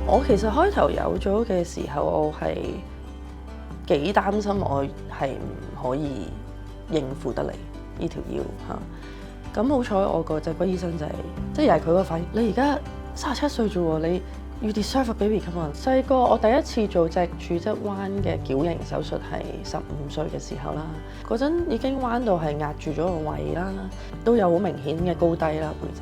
我其實開頭有咗嘅時候，我係幾擔心我係唔可以應付得嚟呢條腰嚇。咁好彩我個脊骨醫生就係、即係又係佢個反應，你而家37歲啫喎，你You deserve a baby come on。細個我第一次做脊柱側彎嘅矯形手術係15歲嘅時候啦，嗰陣已經彎到係壓住咗個胃啦，都有好明顯嘅高低啦背脊。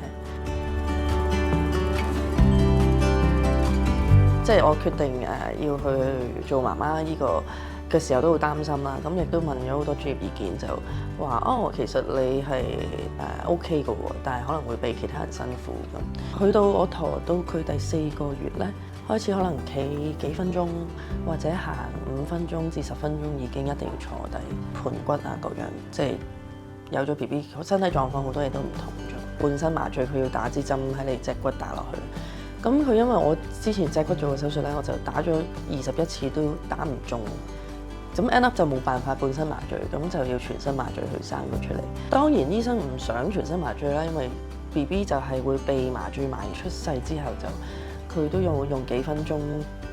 即係我決定要去做媽媽呢個嘅時候都好擔心啦，咁亦都問咗好多專業意見，就話其實你係OK 嘅喎，但係可能會比其他人辛苦咁。去到我陀到佢第4個月咧，開始可能企幾分鐘或者行5分鐘至10分鐘已經一定要坐低，盤骨啊各樣，即係有咗 BB， 身體狀況好多嘢都唔同咗。半身麻醉佢要打支針喺你脊骨打落去。咁佢因為我之前脊骨做過手術咧，我就打咗21次都打唔中，咁 end up 就冇辦法半身麻醉，咁就要全身麻醉去生佢出嚟。當然醫生唔想全身麻醉啦，因為 BB 就係會被麻醉埋出世之後就佢都用幾分鐘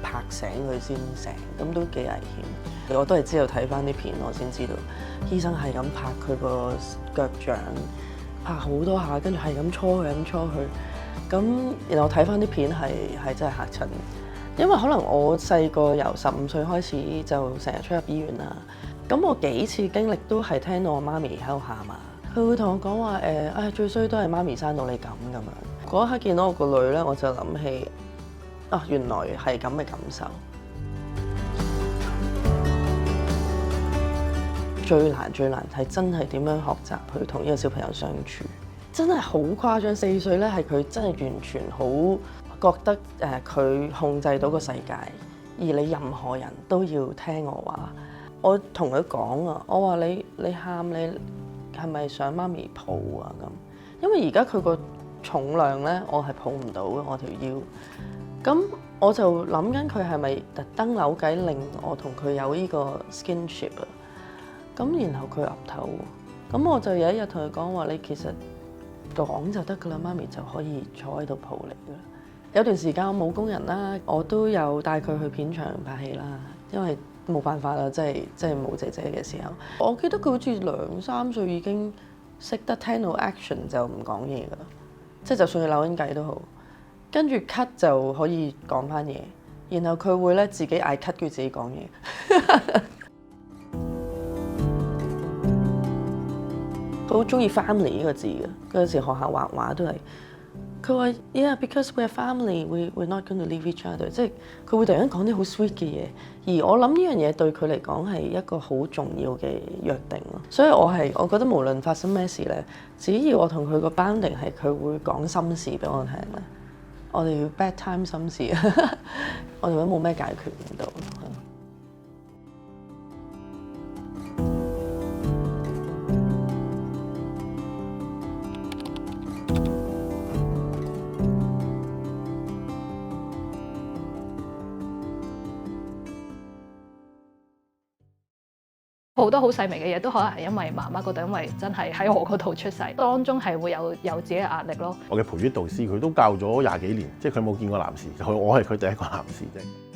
拍醒佢先醒，咁都幾危險。我都係之後睇翻啲片我先知道，醫生係咁拍佢個腳掌，拍好多下，跟住係咁搓佢，咁搓佢。咁然後睇翻啲片係真係嚇親，因為可能我細個由15歲開始就成日出入醫院啦。咁我幾次經歷都係聽到我媽咪喺度喊啊，佢會同我講話最衰都係媽咪生到你咁樣。嗰一刻見到我個女咧，我就諗起原來係咁嘅感受。最難係真係點樣學習去同呢個小朋友相處。真係好誇張，4歲咧係佢真係完全好覺得佢控制到個世界，而你任何人都要聽我話。我同佢講啊，我話你喊你係咪想媽咪抱啊咁？因為而家佢個重量咧，我係抱唔到嘅我條腰。咁我就諗緊佢係咪特登扭計令我同佢有呢個 skinship 啊？咁然後佢岌頭，咁我就有一日同佢講話，你其實講就得㗎啦，媽咪就可以坐喺度抱你㗎啦。有段時間我冇工人啦，我都有帶佢去片場拍戲啦，因為冇辦法啦，即係冇姐姐嘅時候。我記得佢好似2、3歲已經識得聽到 action 就唔講嘢㗎啦，即係就算佢扭緊計都好，跟住 cut 就可以講返嘢，然後佢會咧自己嗌 cut，跟住自己講嘢。佢好中意 family 呢個字嘅，嗰陣時學校畫畫都係，佢話 Yeah，because we're family，we're not going to leave each other， 即係佢會突然間講啲好 sweet 嘅嘢，而我諗呢樣嘢對佢嚟講係一個好重要嘅約定咯。所以我覺得無論發生咩事咧，只要我同佢個 bonding 係佢會講心事俾我聽咧，我哋要 bad time 心事，我哋都冇咩解決唔到。好多好細微嘅嘢都可能係因為媽媽嗰度，因為真係喺我嗰度出世，當中係會有自己嘅壓力咯。我嘅培育導師佢都教咗20幾年，即係佢冇見過男士，我係佢第一個男士啫。